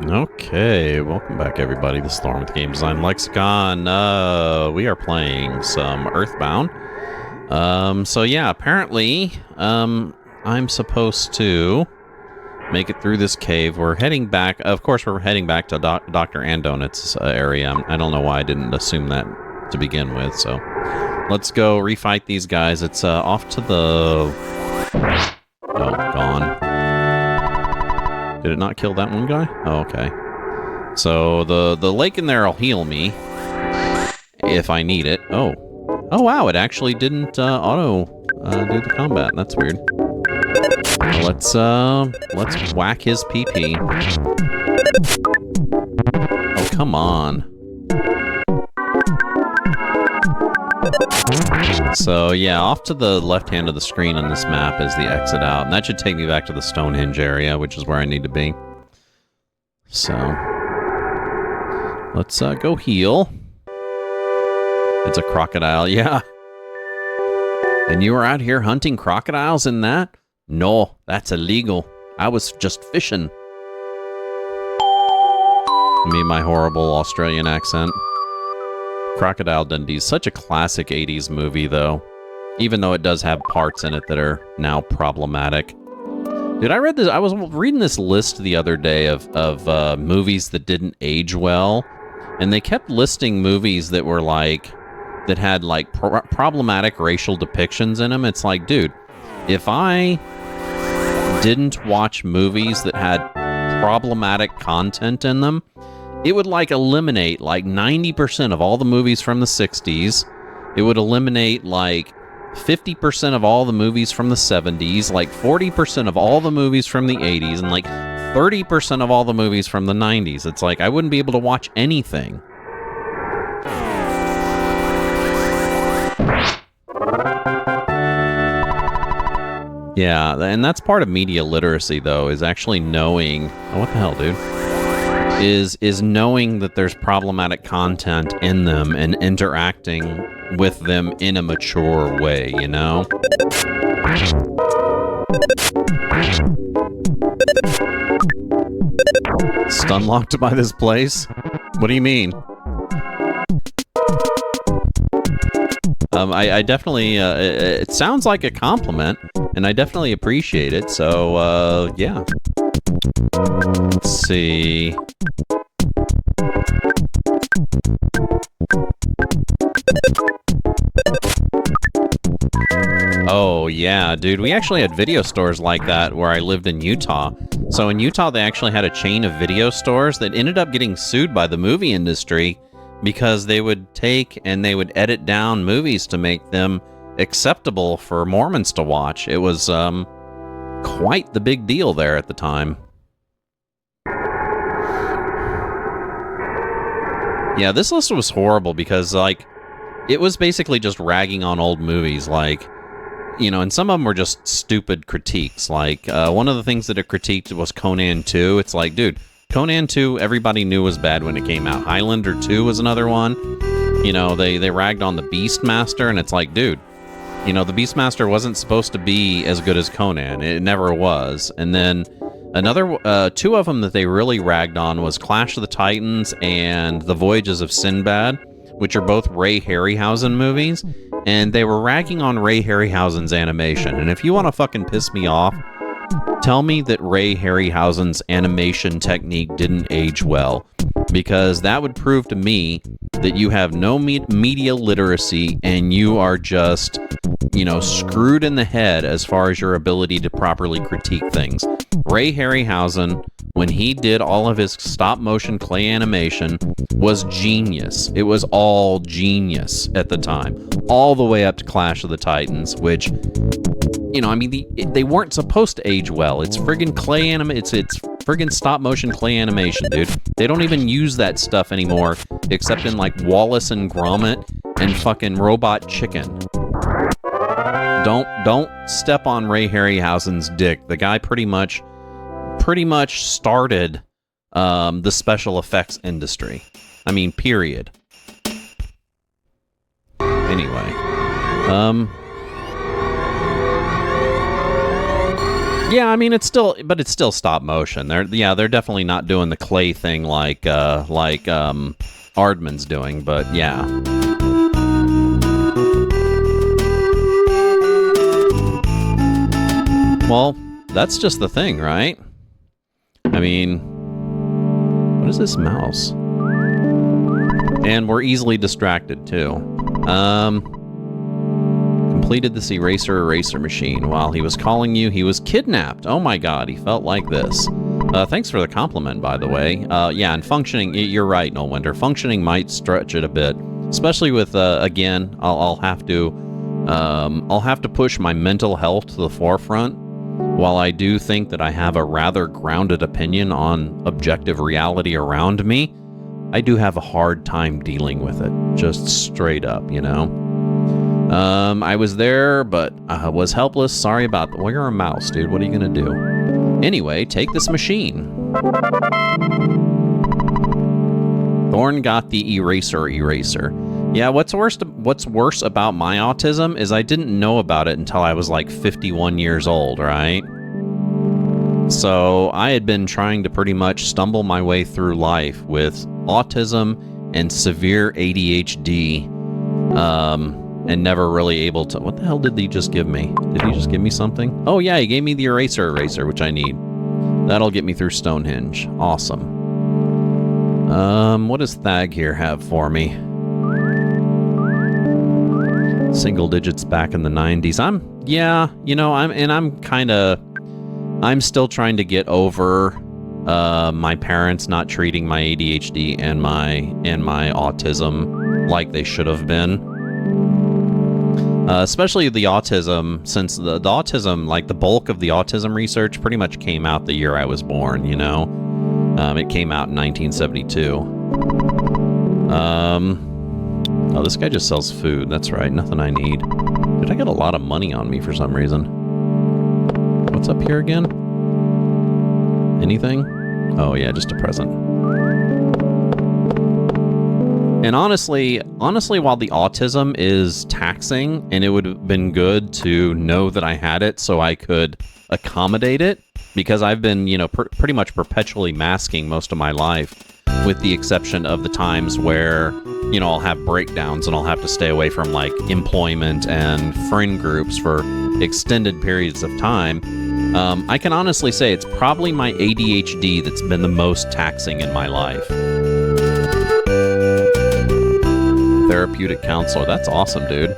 Okay, welcome back everybody. This is Thorn with Game Design Lexicon. We are playing some Earthbound. So yeah, apparently, I'm supposed to make it through this cave. We're heading back, of course we're heading back to Dr. Andonit's area. I don't know why I didn't assume that to begin with, so let's go refight these guys. It's off to the... Oh, gone. Did it not kill that one guy? Oh, okay. So the lake in there will heal me if I need it. Oh. Oh, wow, it actually didn't auto do the combat. That's weird. Let's whack his PP. Oh, come on. So, yeah, off to the left hand of the screen on this map is the exit out. And that should take me back to the Stonehenge area, which is where I need to be. So, let's go heal. It's a crocodile, yeah. And you were out here hunting crocodiles in that? No, that's illegal. I was just fishing. Me and my horrible Australian accent. Crocodile Dundee is such a classic 80s movie, though. Even though it does have parts in it that are now problematic. Dude, I read this. I was reading this list the other day of movies that didn't age well, and they kept listing movies that were like that had like problematic racial depictions in them. It's like, dude, if I didn't watch movies that had problematic content in them, it would like eliminate like 90% of all the movies from the 60s. It would eliminate like 50% of all the movies from the 70s, like 40% of all the movies from the 80s, and like 30% of all the movies from the 90s. It's like I wouldn't be able to watch anything. Yeah, and that's part of media literacy, though, is actually knowing... Oh, what the hell, dude? Is knowing that there's problematic content in them and interacting with them in a mature way, you know? Stunlocked by this place? What do you mean? I definitely, it sounds like a compliment, and I definitely appreciate it, so, yeah. Let's see. Oh, yeah, dude. We actually had video stores like that where I lived in Utah. So in Utah, they actually had a chain of video stores that ended up getting sued by the movie industry because they would take and they would edit down movies to make them acceptable for Mormons to watch. It was quite the big deal there at the time. Yeah, this list was horrible because, like, it was basically just ragging on old movies, like, you know, and some of them were just stupid critiques. Like, one of the things that it critiqued was Conan 2. It's like, dude, Conan 2, everybody knew was bad when it came out. Highlander 2 was another one. You know, they ragged on the Beastmaster, and it's like, dude, you know, the Beastmaster wasn't supposed to be as good as Conan. It never was. And then another, two of them that they really ragged on was Clash of the Titans and The Voyages of Sinbad, which are both Ray Harryhausen movies, and they were ragging on Ray Harryhausen's animation. And if you want to fucking piss me off, tell me that Ray Harryhausen's animation technique didn't age well, because that would prove to me that you have no media literacy and you are just, you know, screwed in the head as far as your ability to properly critique things. Ray Harryhausen, when he did all of his stop-motion clay animation, was genius. It was all genius at the time. All the way up to Clash of the Titans, which, you know, I mean, they weren't supposed to age well. It's friggin' clay it's friggin' stop-motion clay animation, dude. They don't even use that stuff anymore, except in, like, Wallace and Gromit and fucking Robot Chicken. Don't step on Ray Harryhausen's dick. The guy pretty much started the special effects industry. I mean, period. Anyway, Yeah, I mean it's still stop motion. They're definitely not doing the clay thing like Aardman's doing, but yeah. Well, that's just the thing, right? I mean, what is this mouse? And we're easily distracted too. Completed this eraser machine. While he was calling you, he was kidnapped. Oh my god, he felt like this. Thanks for the compliment, by the way. Yeah, and functioning, you're right, Noel Winter. Functioning might stretch it a bit. Especially with, again, I'll have to push my mental health to the forefront. While I do think that I have a rather grounded opinion on objective reality around me, I do have a hard time dealing with it. Just straight up, you know? I was there, but I was helpless. Sorry about that. Well, you're a mouse, dude. What are you gonna do? Anyway, take this machine. Thorn got the eraser. Yeah, what's worse about my autism is I didn't know about it until I was like 51 years old, right? So I had been trying to pretty much stumble my way through life with autism and severe ADHD, and never really able to... What the hell did he just give me? Did he just give me something? Oh yeah, he gave me the eraser, which I need. That'll get me through Stonehenge. Awesome. What does Thag here have for me? Single digits back in the 90s. I'm still trying to get over my parents not treating my ADHD and my autism like they should have been. Especially the autism, since the autism, like the bulk of the autism research pretty much came out the year I was born, you know? It came out in 1972. Oh, this guy just sells food. That's right, nothing I need. Dude, I got a lot of money on me for some reason. What's up here again? Anything? Oh yeah, just a present. And honestly, while the autism is taxing, and it would have been good to know that I had it so I could accommodate it, because I've been, you know, pretty much perpetually masking most of my life, with the exception of the times where, you know, I'll have breakdowns and I'll have to stay away from, like, employment and friend groups for extended periods of time. I can honestly say it's probably my ADHD that's been the most taxing in my life. Therapeutic counselor. That's awesome, dude.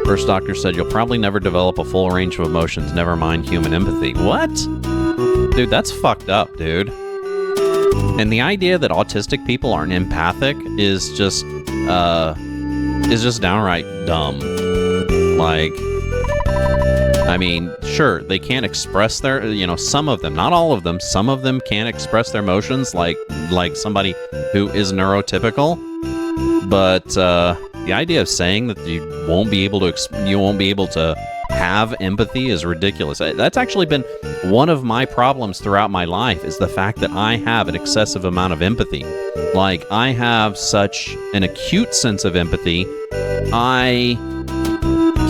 First doctor said you'll probably never develop a full range of emotions, never mind human empathy. What? Dude, that's fucked up, dude. And the idea that autistic people aren't empathic is just downright dumb. Like, I mean, sure, they can't express their, you know, some of them, not all of them, some of them can't express their emotions like somebody who is neurotypical. But the idea of saying that you won't be able to have empathy is ridiculous. That's actually been one of my problems throughout my life, is the fact that I have an excessive amount of empathy. Like, I have such an acute sense of empathy, I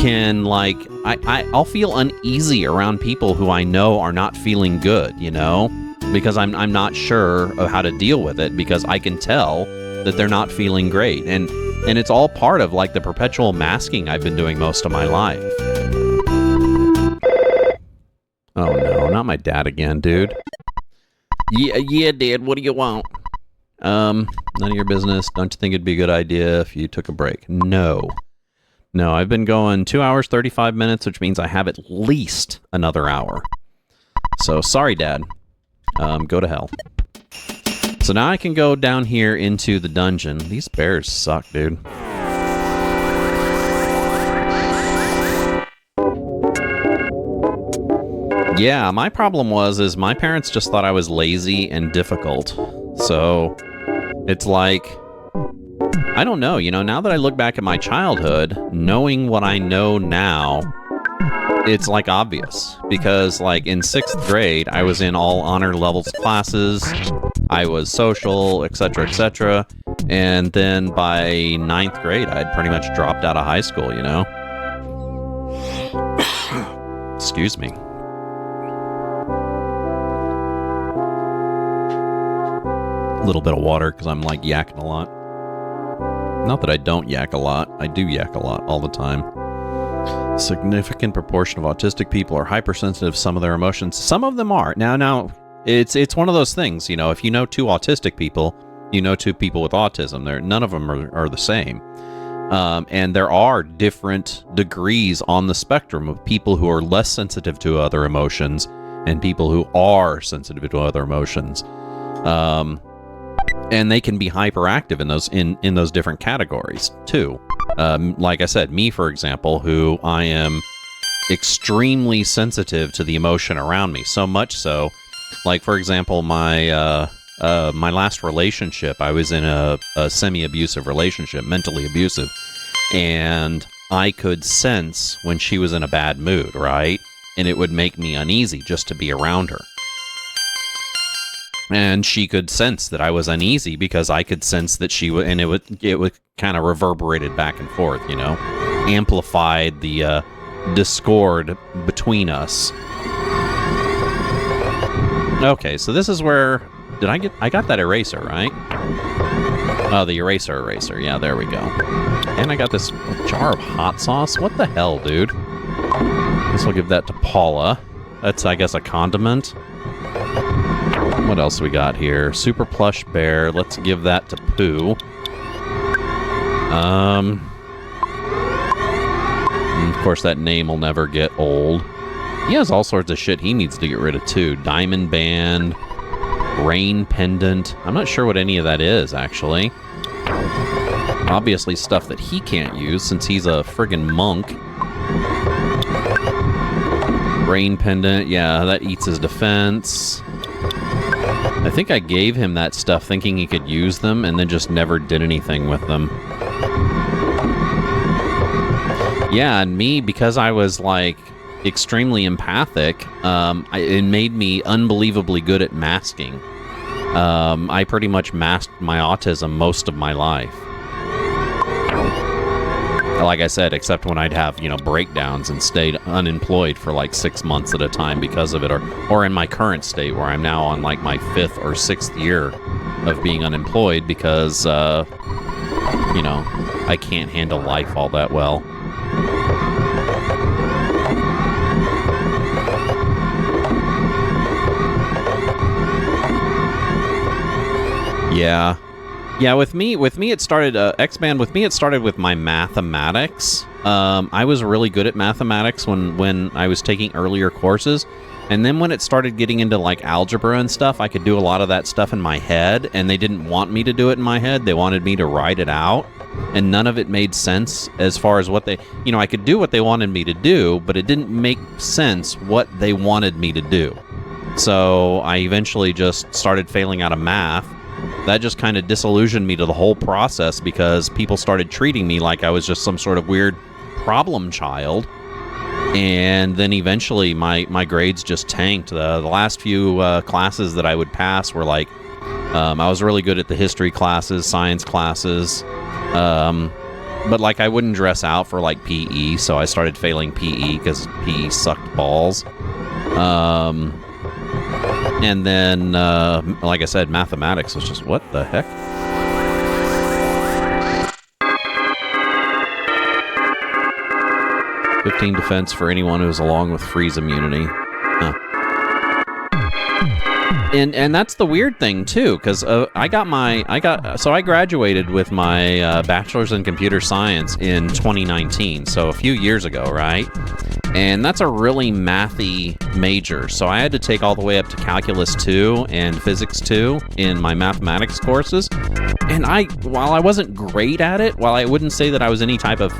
can, like, I'll feel uneasy around people who I know are not feeling good, you know? Because I'm not sure of how to deal with it, because I can tell that they're not feeling great. And it's all part of, like, the perpetual masking I've been doing most of my life. Oh no, not my dad again, dude. Yeah, Dad, what do you want? None of your business. Don't you think it'd be a good idea if you took a break? No, I've been going 2 hours, 35 minutes, which means I have at least another hour. So, sorry, Dad. Go to hell. So now I can go down here into the dungeon. These bears suck, dude. Yeah, my problem is my parents just thought I was lazy and difficult. So, it's like, I don't know, you know, now that I look back at my childhood, knowing what I know now, it's, like, obvious. Because, like, in 6th grade, I was in all honor levels classes, I was social, etc., etc., and then by 9th grade, I'd pretty much dropped out of high school, you know? Excuse me. little bit of water because I'm like yakking a lot. Not that I don't yak a lot. I do yak a lot all the time. Significant proportion of autistic people are hypersensitive to some of their emotions. Some of them are. Now, it's one of those things, you know, if you know two autistic people, you know two people with autism. None of them are the same. And there are different degrees on the spectrum of people who are less sensitive to other emotions and people who are sensitive to other emotions. And they can be hyperactive in those different categories too. Like I said, me, for example, who I am extremely sensitive to the emotion around me. So much so, like, for example, my last relationship, I was in a semi-abusive relationship, mentally abusive, and I could sense when she was in a bad mood, right? And it would make me uneasy just to be around her. And she could sense that I was uneasy because I could sense that she would, and it would kind of reverberated back and forth, you know, amplified the discord between us. Okay, so this is where I got that eraser, right? Oh, the eraser, yeah, there we go. And I got this jar of hot sauce. What the hell, dude? Guess I'll give that to Paula. That's, I guess, a condiment. What else we got here? Super plush bear. Let's give that to Pooh. Of course, that name will never get old. He has all sorts of shit he needs to get rid of, too. Diamond band. Rain pendant. I'm not sure what any of that is, actually. Obviously stuff that he can't use since he's a friggin' monk. Rain pendant. Yeah, that eats his defense. I think I gave him that stuff thinking he could use them and then just never did anything with them. Yeah, and me, because I was, like, extremely empathic, it made me unbelievably good at masking. I pretty much masked my autism most of my life. Like I said, except when I'd have, you know, breakdowns and stayed unemployed for like 6 months at a time because of it, or in my current state where I'm now on like my 5th or 6th year of being unemployed because, you know, I can't handle life all that well. Yeah, with me it started, X-Band, with me it started with my mathematics. I was really good at mathematics when I was taking earlier courses, and then when it started getting into, like, algebra and stuff, I could do a lot of that stuff in my head, and they didn't want me to do it in my head. They wanted me to write it out, and none of it made sense as far as what they, you know, I could do what they wanted me to do, but it didn't make sense what they wanted me to do. So I eventually just started failing out of math. That just kind of disillusioned me to the whole process because people started treating me like I was just some sort of weird problem child. And then eventually my grades just tanked. The last few classes that I would pass were like, I was really good at the history classes, science classes. But like I wouldn't dress out for like PE, so I started failing PE because PE sucked balls. And then, like I said, mathematics was just, what the heck? "15 defense for anyone who's along with freeze immunity." Huh. And that's the weird thing too, because I graduated with my bachelor's in computer science in 2019, so a few years ago, right? And that's a really mathy major, so I had to take all the way up to Calculus 2 and Physics 2 in my mathematics courses. And while I wasn't great at it, while I wouldn't say that I was any type of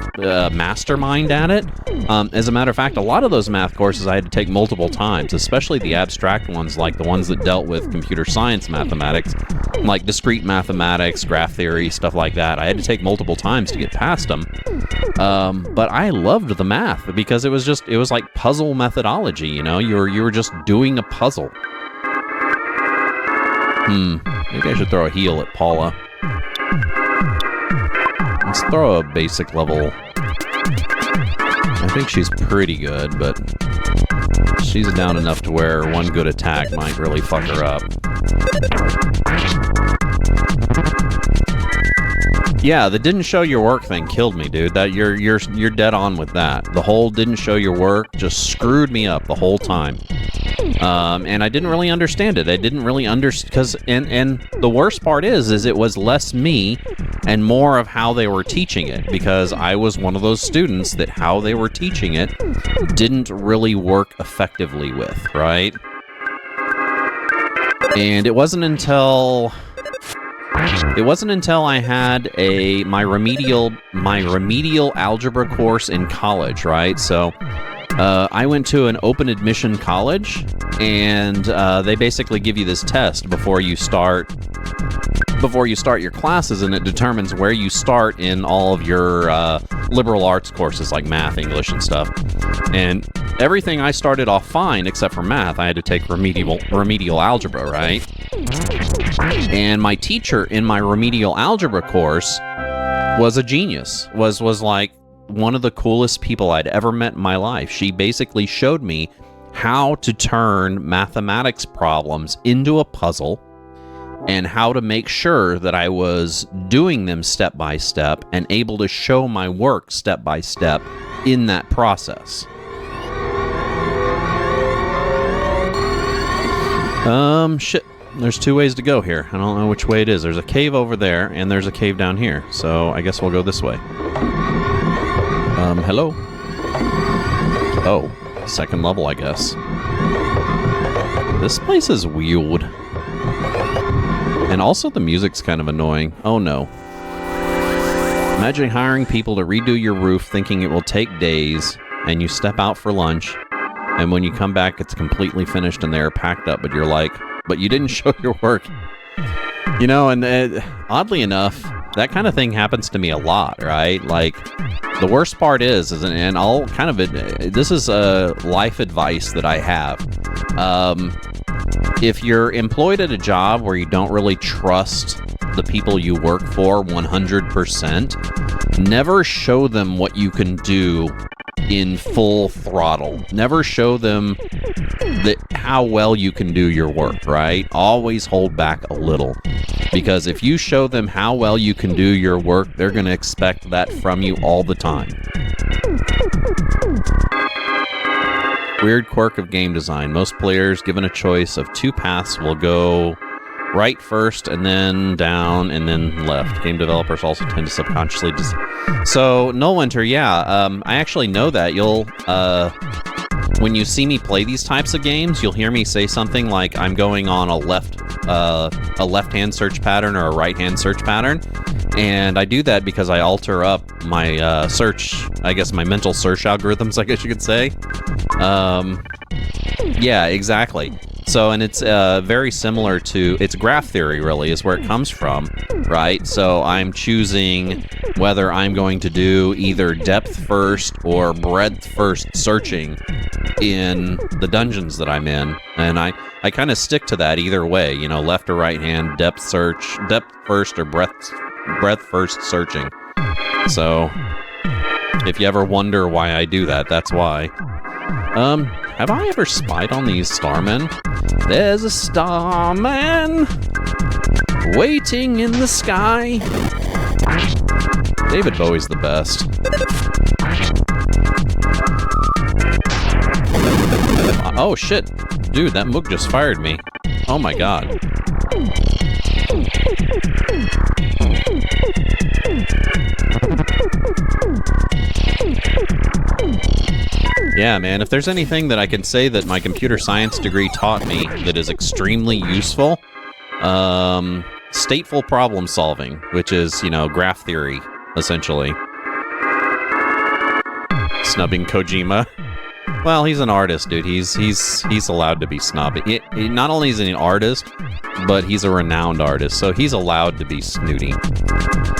mastermind at it, as a matter of fact, a lot of those math courses I had to take multiple times, especially the abstract ones, like the ones that dealt with computer science mathematics, like discrete mathematics, graph theory, stuff like that. I had to take multiple times to get past them. But I loved the math because it was like puzzle methodology, you know? You were just doing a puzzle. Maybe I should throw a heal at Paula. Let's throw a basic level. I think she's pretty good, but she's down enough to where one good attack might really fuck her up. Yeah, the didn't show your work thing killed me, dude. That you're dead on with that. The whole didn't show your work just screwed me up the whole time. And I didn't really understand it. I didn't really understand because and the worst part is it was less me and more of how they were teaching it, because I was one of those students that how they were teaching it didn't really work effectively with, right? And it wasn't until I had my remedial algebra course in college, right? So I went to an open admission college, and they basically give you this test before you start your classes, and it determines where you start in all of your liberal arts courses like math, English, and stuff. And everything I started off fine except for math. I had to take remedial algebra, right? And my teacher in my remedial algebra course was a genius. Was like one of the coolest people I'd ever met in my life. She basically showed me how to turn mathematics problems into a puzzle and how to make sure that I was doing them step by step and able to show my work step by step in that process. Shit. There's two ways to go here. I don't know which way it is. There's a cave over there, and there's a cave down here. So I guess we'll go this way. Hello? Oh, second level, I guess. This place is weird. And also the music's kind of annoying. Oh no. Imagine hiring people to redo your roof thinking it will take days, and you step out for lunch, and when you come back it's completely finished and they're packed up, but you're like, but you didn't show your work. You know, and oddly enough, that kind of thing happens to me a lot, right? Like, the worst part is and I'll kind of, this is life advice that I have. If you're employed at a job where you don't really trust the people you work for 100%, never show them what you can do in full throttle. Never show them how well you can do your work, right? Always hold back a little. Because if you show them how well you can do your work, they're going to expect that from you all the time. Weird quirk of game design. Most players, given a choice of two paths, will go right first and then down and then left. Game developers also tend to subconsciously So, Nullwinter, yeah, I actually know that. You'll, when you see me play these types of games, you'll hear me say something like I'm going on a left-hand search pattern or a right-hand search pattern. And I do that because I alter up my search, I guess my mental search algorithms, I guess you could say. Yeah, exactly. So, and it's very similar to, it's graph theory really is where it comes from, right? So I'm choosing whether I'm going to do either depth first or breadth first searching in the dungeons that I'm in. And I kind of stick to that either way, you know, left or right hand, depth first or breadth first searching. So if you ever wonder why I do that, that's why. Have I ever spied on these starmen? There's a starman waiting in the sky. David Bowie's the best. Oh shit. Dude, that Mook just fired me. Oh my god. Yeah, man, if there's anything that I can say that my computer science degree taught me that is extremely useful, stateful problem solving, which is, you know, graph theory, essentially. Snubbing Kojima. Well, he's an artist, dude. He's allowed to be snobby. Not only is he an artist, but he's a renowned artist, so he's allowed to be snooty.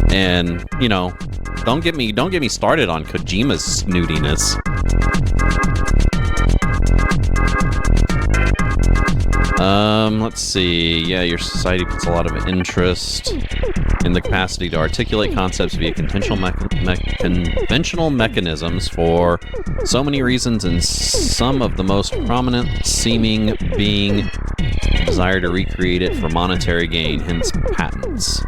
And, you know, don't get me started on Kojima's snootiness. Let's see. Yeah, your society puts a lot of interest in the capacity to articulate concepts via conventional mechanisms for so many reasons, and some of the most prominent seeming being desire to recreate it for monetary gain, hence patents.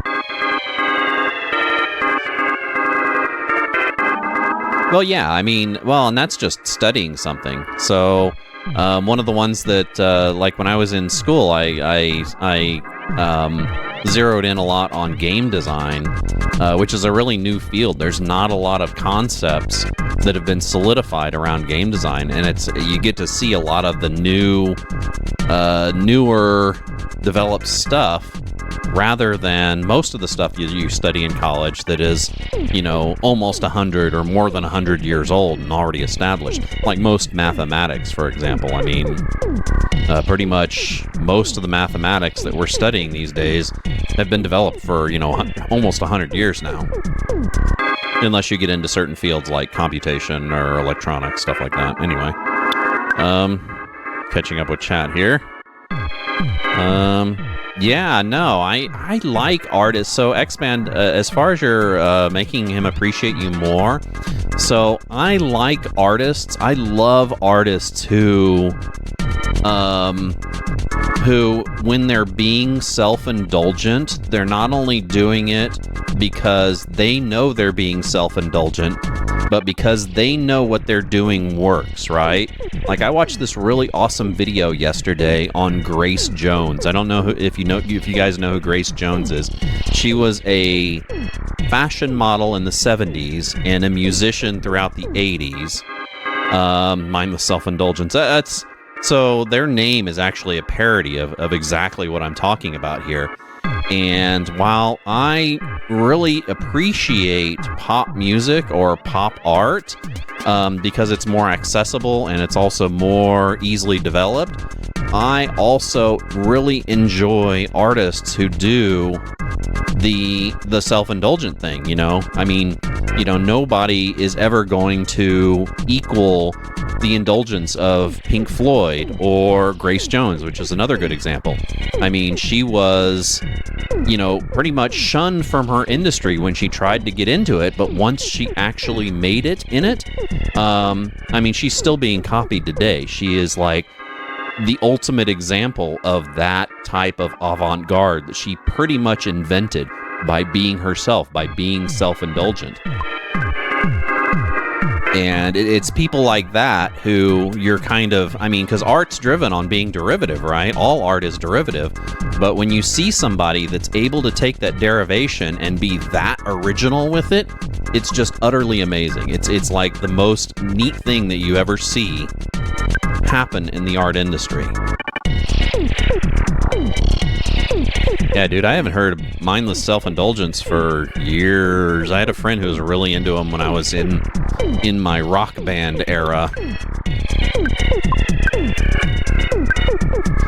Well, yeah, I mean, well, and that's just studying something. So, one of the ones that, like when I was in school, I zeroed in a lot on game design, which is a really new field. There's not a lot of concepts that have been solidified around game design, and you get to see a lot of the newer developed stuff, rather than most of the stuff you study in college that is, almost 100 or more than 100 years old and already established. Like most mathematics, for example. I mean, pretty much most of the mathematics that we're studying these days have been developed for, almost 100 years now. Unless you get into certain fields like computation or electronics, stuff like that. Anyway, catching up with chat here. Yeah, no, I like artists. So, X-Band, as far as you're making him appreciate you more, so I like artists. I love artists who, when they're being self-indulgent, they're not only doing it because they know they're being self-indulgent, but because they know what they're doing works, right? Like, I watched this really awesome video yesterday on Grace Jones. I don't know if you guys know who Grace Jones is. She was a fashion model in the 70s and a musician throughout the 80s. Mindless self-indulgence. So their name is actually a parody of exactly what I'm talking about here. And while I really appreciate pop music or pop art, because it's more accessible and it's also more easily developed, I also really enjoy artists who do the self-indulgent thing, I mean, nobody is ever going to equal the indulgence of Pink Floyd or Grace Jones, which is another good example. I mean, she was, pretty much shunned from her industry when she tried to get into it, but once she actually made it in it, I mean, she's still being copied today. She is like the ultimate example of that type of avant-garde that she pretty much invented by being herself, by being self-indulgent. And it's people like that who you're kind of, I mean, because art's driven on being derivative, right? All art is derivative. But when you see somebody that's able to take that derivation and be that original with it, it's just utterly amazing. It's like the most neat thing that you ever see happen in the art industry. Yeah, dude, I haven't heard of mindless self-indulgence for years. I had a friend who was really into them when I was in my rock band era.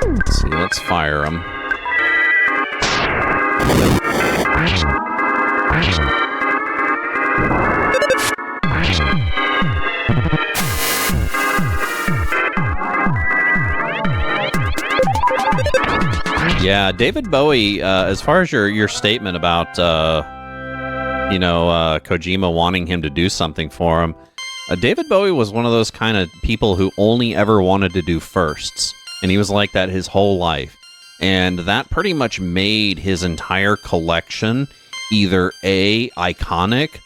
Let's see, let's fire them. Yeah, David Bowie, as far as your statement about, Kojima wanting him to do something for him, David Bowie was one of those kind of people who only ever wanted to do firsts. And he was like that his whole life. And that pretty much made his entire collection either A, iconic,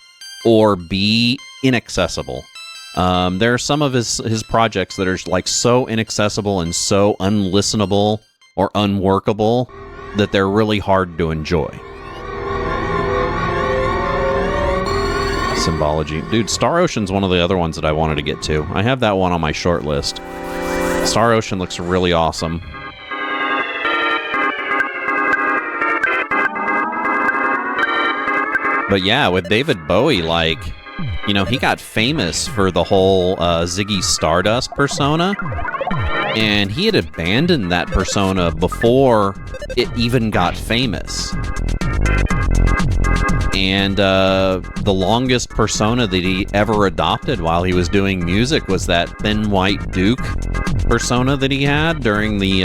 or B, inaccessible. There are some of his projects that are like so inaccessible and so unlistenable or unworkable that they're really hard to enjoy. Symbology. Dude, Star Ocean's one of the other ones that I wanted to get to. I have that one on my short list. Star Ocean looks really awesome. But yeah, with David Bowie, like, he got famous for the whole Ziggy Stardust persona. And he had abandoned that persona before it even got famous. And the longest persona that he ever adopted while he was doing music was that thin white Duke persona that he had during the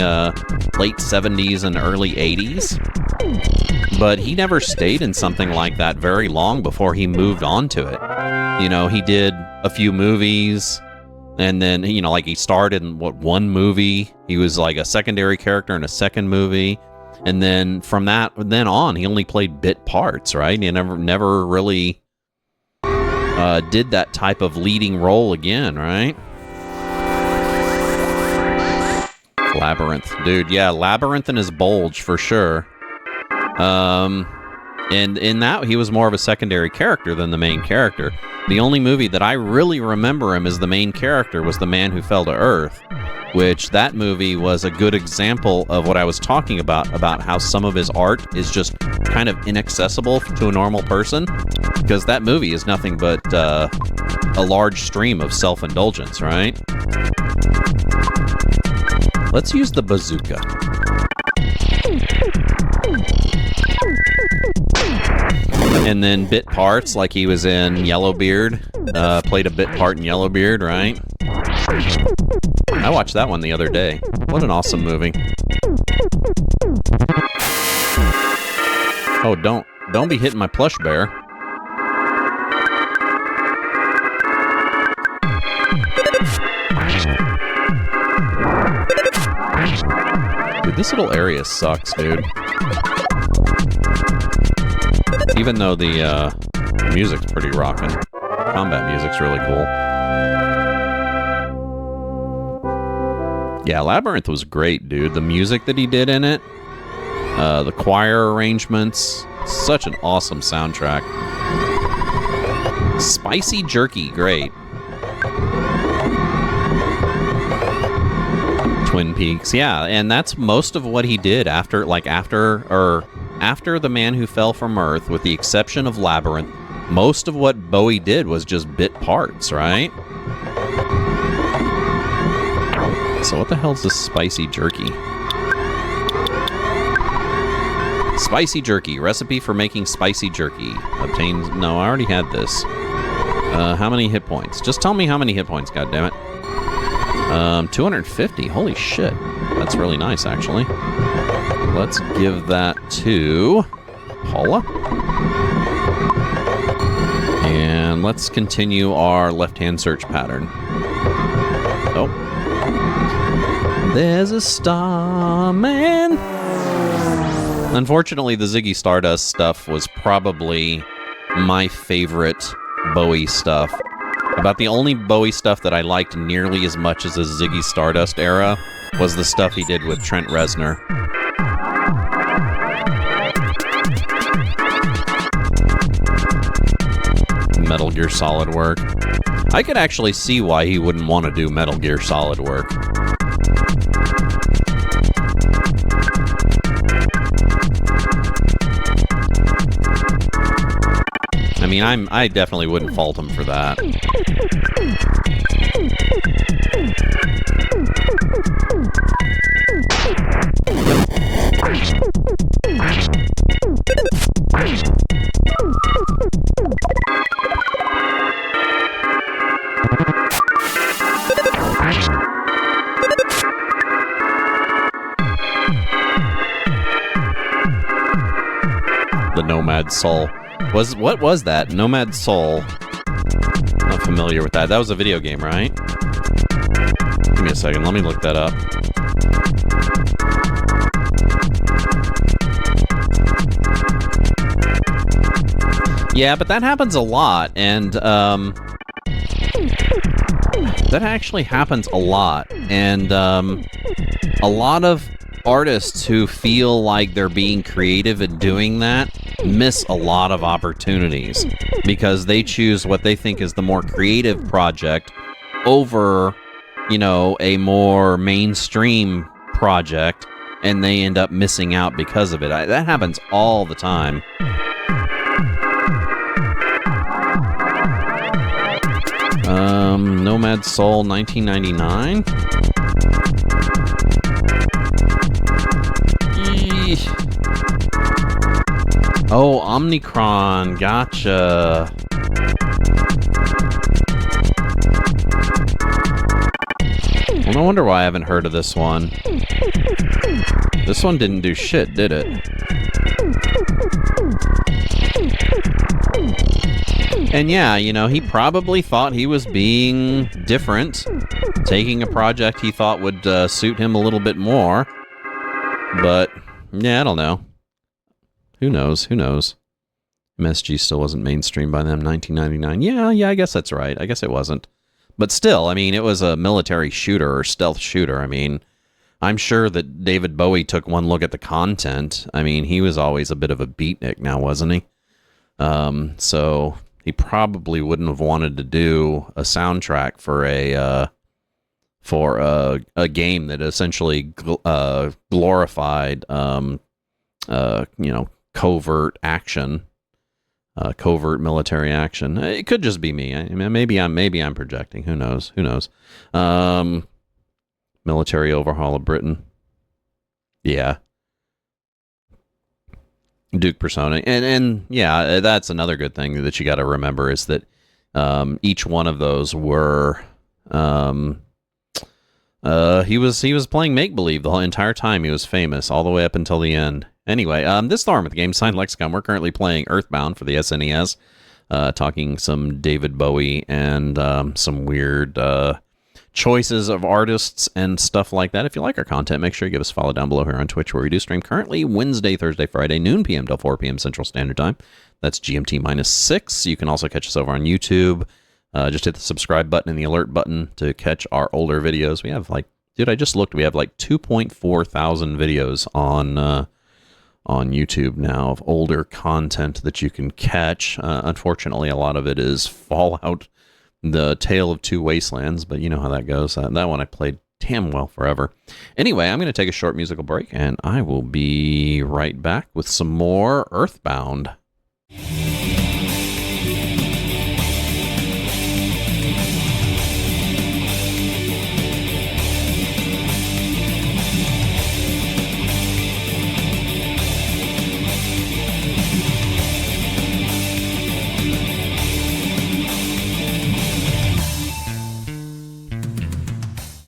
late 70s and early 80s. But he never stayed in something like that very long before he moved on to it. He did a few movies. And then, like he starred in one movie. He was like a secondary character in a second movie. And then from then on, he only played bit parts, right? He never really did that type of leading role again, right? Labyrinth. Dude, yeah, Labyrinth and his bulge, for sure. And in that, he was more of a secondary character than the main character. The only movie that I really remember him as the main character was The Man Who Fell to Earth, which that movie was a good example of what I was talking about how some of his art is just kind of inaccessible to a normal person, because that movie is nothing but a large stream of self-indulgence, right? Let's use the bazooka. And then bit parts, like he was in Yellowbeard, played a bit part in Yellowbeard, right? I watched that one the other day. What an awesome movie. Oh, don't be hitting my plush bear. Dude, this little area sucks, dude. Even though the music's pretty rockin'. Combat music's really cool. Yeah, Labyrinth was great, dude. The music that he did in it, the choir arrangements, such an awesome soundtrack. Spicy Jerky, great. Twin Peaks, yeah, and that's most of what he did after The Man Who Fell from Earth, with the exception of Labyrinth. Most of what Bowie did was just bit parts, right? So what the hell's this Spicy Jerky? Spicy Jerky. Recipe for making spicy jerky. Obtains... No, I already had this. How many hit points? Just tell me how many hit points, goddammit. 250. Holy shit. That's really nice, actually. Let's give that to Paula. And let's continue our left-hand search pattern. Oh. There's a starman. Unfortunately, the Ziggy Stardust stuff was probably my favorite Bowie stuff. About the only Bowie stuff that I liked nearly as much as the Ziggy Stardust era was the stuff he did with Trent Reznor. Metal Gear Solid work. I could actually see why he wouldn't want to do Metal Gear Solid work. I mean, I definitely wouldn't fault him for that. The Nomad Soul. What was that? Nomad Soul. Not familiar with that. That was a video game, right? Give me a second. Let me look that up. Yeah, but that happens a lot, and that actually happens a lot, and a lot of artists who feel like they're being creative and doing that miss a lot of opportunities because they choose what they think is the more creative project over, you know, a more mainstream project, and they end up missing out because of it. That happens all the time. Nomad Soul 1999. Oh, Omnicron, gotcha. Well, no wonder why I haven't heard of this one. This one didn't do shit, did it? And yeah, you know, he probably thought he was being different, taking a project he thought would suit him a little bit more. But, yeah, I don't know. Who knows? Who knows? MSG still wasn't mainstream by then, 1999. Yeah, I guess that's right. I guess it wasn't. But still, I mean, it was a military shooter or stealth shooter. I mean, I'm sure that David Bowie took one look at the content. I mean, he was always a bit of a beatnik now, wasn't he? So he probably wouldn't have wanted to do a soundtrack for a game that essentially glorified, covert action, covert military action. It could just be me. I mean, maybe I'm projecting. Who knows? Military overhaul of Britain. Yeah. Duke Persona. And yeah, that's another good thing that you got to remember is that each one of those were he was playing make-believe the whole entire time he was famous, all the way up until the end. Anyway, this is Thorn with Game Sign Lexicon. We're currently playing Earthbound for the SNES, talking some David Bowie and some weird choices of artists and stuff like that. If you like our content, make sure you give us a follow down below here on Twitch, where we do stream currently Wednesday, Thursday, Friday, noon p.m. till 4 p.m. Central Standard Time. That's GMT -6. You can also catch us over on YouTube. Just hit the subscribe button and the alert button to catch our older videos. We have I just looked. We have 2.4 thousand videos on YouTube now of older content that you can catch. Unfortunately, a lot of it is Fallout, the Tale of Two Wastelands, but you know how that goes. That one I played damn well forever. Anyway, I'm going to take a short musical break, and I will be right back with some more Earthbound.